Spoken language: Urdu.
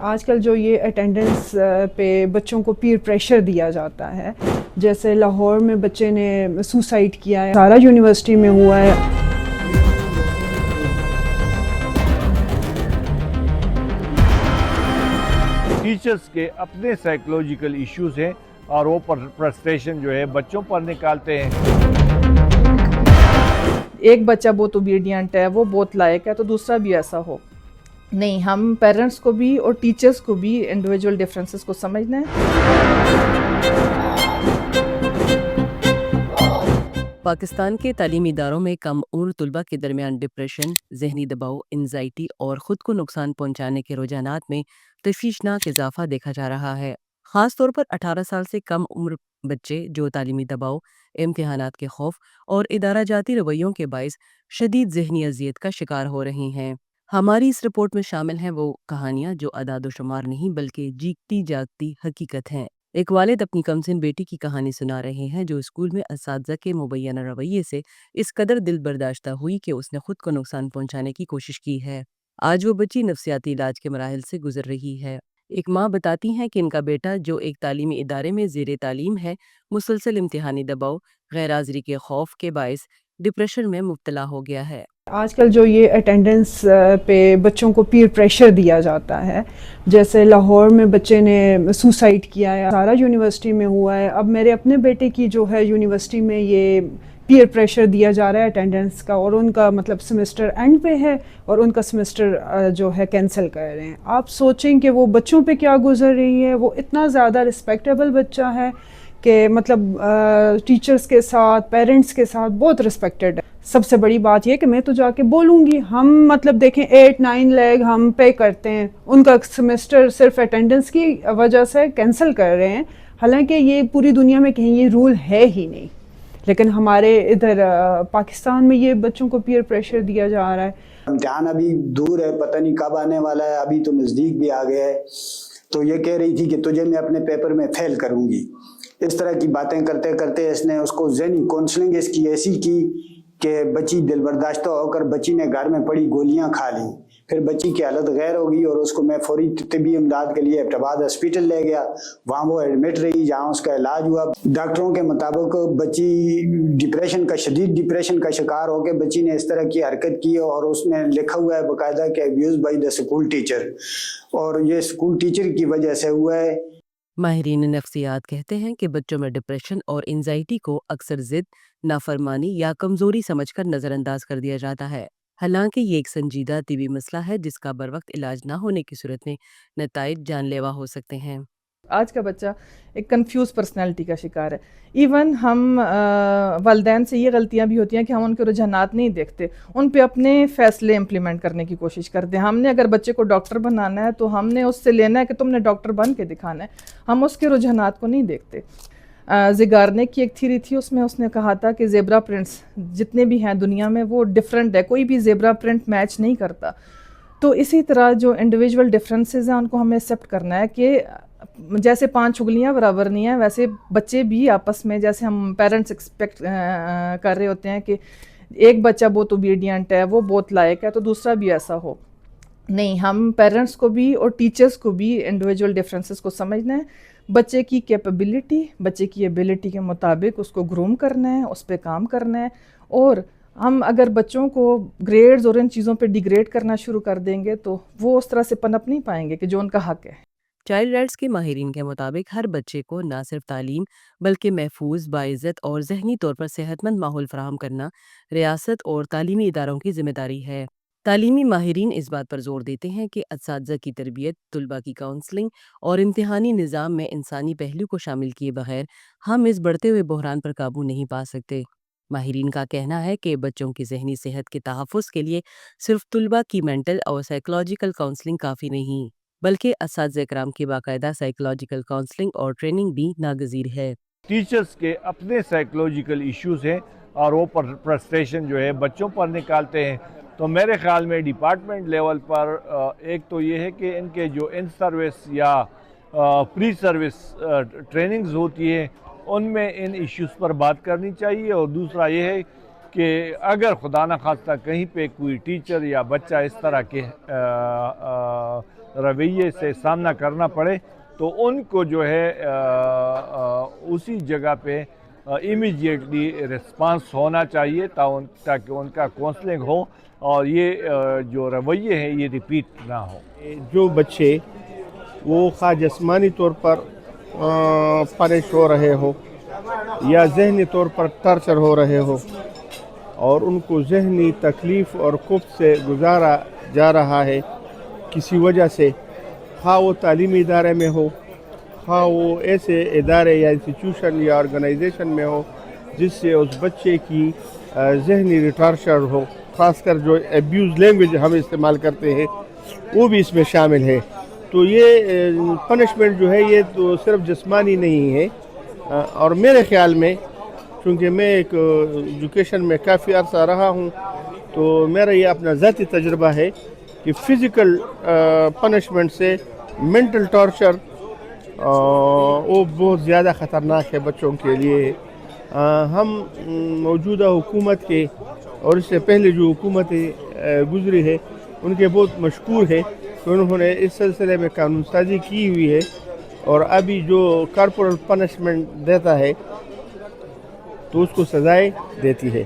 آج کل جو یہ اٹینڈنس پہ بچوں کو پیر پریشر دیا جاتا ہے، جیسے لاہور میں بچے نے سوسائڈ کیا ہے، سارا یونیورسٹی میں ہوا ہے۔ ٹیچرز کے اپنے سائیکولوجیکل ایشوز ہیں اور وہ فرسٹریشن جو ہے بچوں پر نکالتے ہیں۔ ایک بچہ بہت اوبیڈینٹ ہے، وہ بہت لائق ہے، تو دوسرا بھی ایسا ہو نہیں۔ ہم پیرنٹس کو بھی اور ٹیچرز کو بھی انڈیویجول ڈفرینسز کو سمجھنا ہے۔ پاکستان کے تعلیمی اداروں میں کم عمر طلبہ کے درمیان ڈپریشن، ذہنی دباؤ، انزائٹی اور خود کو نقصان پہنچانے کے رجحانات میں تشویشناک اضافہ دیکھا جا رہا ہے۔ خاص طور پر 18 سال سے کم عمر بچے جو تعلیمی دباؤ، امتحانات کے خوف اور ادارہ جاتی رویوں کے باعث شدید ذہنی اذیت کا شکار ہو رہے ہیں۔ ہماری اس رپورٹ میں شامل ہیں وہ کہانیاں جو اعداد و شمار نہیں بلکہ جیتی جاگتی حقیقت ہیں۔ ایک والد اپنی کمسن بیٹی کی کہانی سنا رہے ہیں جو اسکول میں اساتذہ کے مبینہ رویے سے اس قدر دل برداشتہ ہوئی کہ اس نے خود کو نقصان پہنچانے کی کوشش کی ہے۔ آج وہ بچی نفسیاتی علاج کے مراحل سے گزر رہی ہے۔ ایک ماں بتاتی ہیں کہ ان کا بیٹا جو ایک تعلیمی ادارے میں زیر تعلیم ہے، مسلسل امتحانی دباؤ، غیر حاضری کے خوف کے باعث ڈپریشن میں مبتلا ہو گیا ہے۔ آج کل جو یہ اٹینڈنس پہ بچوں کو پیر پریشر دیا جاتا ہے، جیسے لاہور میں بچے نے سوسائڈ کیا ہے، سارا یونیورسٹی میں ہوا ہے۔ اب میرے اپنے بیٹے کی جو ہے یونیورسٹی میں یہ پیر پریشر دیا جا رہا ہے اٹینڈنس کا، اور ان کا مطلب سیمسٹر اینڈ پہ ہے اور ان کا سیمسٹر جو ہے کینسل کر رہے ہیں۔ آپ سوچیں کہ وہ بچوں پہ کیا گزر رہی ہے۔ وہ اتنا زیادہ رسپیکٹیبل بچہ ہے کہ مطلب ٹیچرز کے ساتھ، پیرنٹس کے ساتھ بہت رسپیکٹڈ ہے۔ سب سے بڑی بات یہ کہ میں تو جا کے بولوں گی، ہم مطلب دیکھیں 8-9 لیگ ہم پے کرتے ہیں، ان کا سیمسٹر صرف اٹینڈنس کی وجہ سے کینسل کر رہے ہیں، حالانکہ یہ پوری دنیا میں کہیں یہ رول ہے ہی نہیں، لیکن ہمارے ادھر پاکستان میں یہ بچوں کو پیئر پریشر دیا جا رہا ہے۔ امتحان ابھی دور ہے، پتہ نہیں کب آنے والا ہے، ابھی تو نزدیک بھی آ گیا ہے، تو یہ کہہ رہی تھی کہ تجھے میں اپنے پیپر میں فیل کروں گی۔ اس طرح کی باتیں کرتے کرتے اس نے اس کو ذہنی کونسلنگ اس کی ایسی کی کہ بچی دل برداشتہ ہو کر بچی نے گھر میں پڑی گولیاں کھا لیں، پھر بچی کی حالت غیر ہو گئی اور اس کو میں فوری طبی امداد کے لیے ایبٹ ہاسپٹل لے گیا، وہاں وہ ایڈمٹ رہی، جہاں اس کا علاج ہوا۔ ڈاکٹروں کے مطابق بچی شدید ڈپریشن کا شکار ہو کے بچی نے اس طرح کی حرکت کی، اور اس نے لکھا ہوا ہے باقاعدہ کہ abuse by the school teacher, اور یہ اسکول ٹیچر کی وجہ سے ہوا ہے۔ ماہرین نفسیات کہتے ہیں کہ بچوں میں ڈپریشن اور انزائٹی کو اکثر ضد، نافرمانی یا کمزوری سمجھ کر نظر انداز کر دیا جاتا ہے، حالانکہ یہ ایک سنجیدہ طبی مسئلہ ہے جس کا بروقت علاج نہ ہونے کی صورت میں نتائج جان لیوا ہو سکتے ہیں۔ آج کا بچہ ایک کنفیوز پرسنالٹی کا شکار ہے۔ ایون ہم والدین سے یہ غلطیاں بھی ہوتی ہیں کہ ہم ان کے رجحانات نہیں دیکھتے، ان پہ اپنے فیصلے امپلیمنٹ کرنے کی کوشش کرتے ہیں۔ ہم نے اگر بچے کو ڈاکٹر بنانا ہے تو ہم نے اس سے لینا ہے کہ تم نے ڈاکٹر بن کے دکھانا ہے، ہم اس کے رجحانات کو نہیں دیکھتے۔ زیگارنک کی ایک تھیوری تھی، اس نے کہا تھا کہ زیبرا پرنٹس جتنے بھی ہیں دنیا میں وہ ڈفرینٹ ہے، کوئی بھی زیبرا پرنٹ میچ نہیں کرتا۔ تو اسی طرح جو انڈیویجول ڈفرینسز ہیں ان کو ہمیں ایکسیپٹ کرنا ہے کہ جیسے 5 انگلیاں برابر نہیں ہیں، ویسے بچے بھی آپس میں، جیسے ہم پیرنٹس ایکسپیکٹ کر رہے ہوتے ہیں کہ ایک بچہ بہت اوبیڈینٹ ہے، وہ بہت لائق ہے، تو دوسرا بھی ایسا ہو نہیں۔ ہم پیرنٹس کو بھی اور ٹیچرز کو بھی انڈیویجول ڈفرینسز کو سمجھنا ہے، بچے کی کیپیبلٹی، بچے کی ایبلٹی کے مطابق اس کو گروم کرنا ہے، اس پہ کام کرنا ہے۔ اور ہم اگر بچوں کو گریڈز اور ان چیزوں پہ ڈیگریڈ کرنا شروع کر دیں گے تو وہ اس طرح سے پنپ نہیں پائیں گے کہ جو ان کا حق ہے۔ چائلڈ رائٹس کے ماہرین کے مطابق ہر بچے کو نہ صرف تعلیم بلکہ محفوظ، باعزت اور ذہنی طور پر صحت مند ماحول فراہم کرنا ریاست اور تعلیمی اداروں کی ذمہ داری ہے۔ تعلیمی ماہرین اس بات پر زور دیتے ہیں کہ اساتذہ کی تربیت، طلباء کی کاؤنسلنگ اور امتحانی نظام میں انسانی پہلو کو شامل کیے بغیر ہم اس بڑھتے ہوئے بحران پر قابو نہیں پا سکتے۔ ماہرین کا کہنا ہے کہ بچوں کی ذہنی صحت کے تحفظ کے لیے صرف طلباء کی مینٹل اور سائیکولوجیکل کاؤنسلنگ کافی نہیں، بلکہ اساتذہ کرام کی باقاعدہ سائیکولوجیکل کاؤنسلنگ اور ٹریننگ بھی ناگزیر ہے۔ ٹیچرز کے اپنے سائیکولوجیکل ایشوز ہیں اور وہ فرسٹریشن جو ہے بچوں پر نکالتے ہیں، تو میرے خیال میں ڈپارٹمنٹ لیول پر ایک تو یہ ہے کہ ان کے جو ان سروس یا پری سروس ٹریننگز ہوتی ہیں ان میں ان ایشوز پر بات کرنی چاہیے، اور دوسرا یہ ہے کہ اگر خدا نخواستہ کہیں پہ کوئی ٹیچر یا بچہ اس طرح کے رویے سے سامنا کرنا پڑے تو ان کو جو ہے اسی جگہ پہ امیڈیٹلی رسپانس ہونا چاہیے تاکہ ان کا کونسلنگ ہو اور یہ جو رویے ہیں یہ ریپیٹ نہ ہو. جو بچے وہ خواہ جسمانی طور پر پنش ہو رہے ہو یا ذہنی طور پر ٹارچر ہو رہے ہو اور ان کو ذہنی تکلیف اور خفت سے گزارا جا رہا ہے کسی وجہ سے، خواہ وہ تعلیمی ادارے میں ہو، خواہ وہ ایسے ادارے یا انسٹیٹیوشن یا آرگنائزیشن میں ہو جس سے اس بچے کی ذہنی ریٹارشر ہو، خاص کر جو ایبیوز لینگویج ہم استعمال کرتے ہیں وہ بھی اس میں شامل ہے. تو یہ پنشمنٹ جو ہے یہ تو صرف جسمانی نہیں ہے، اور میرے خیال میں چونکہ میں ایک ایجوکیشن میں کافی عرصہ رہا ہوں تو میرا یہ اپنا ذاتی تجربہ ہے کہ فزیکل پنشمنٹ سے مینٹل ٹارچر وہ بہت زیادہ خطرناک ہے بچوں کے لیے. ہم موجودہ حکومت کے اور اس سے پہلے جو حکومتیں گزری ہے ان کے بہت مشکور ہے کہ انہوں نے اس سلسلے میں قانون سازی کی ہوئی ہے اور ابھی جو کارپورل پنشمنٹ دیتا ہے تو اس کو سزائیں دیتی ہے.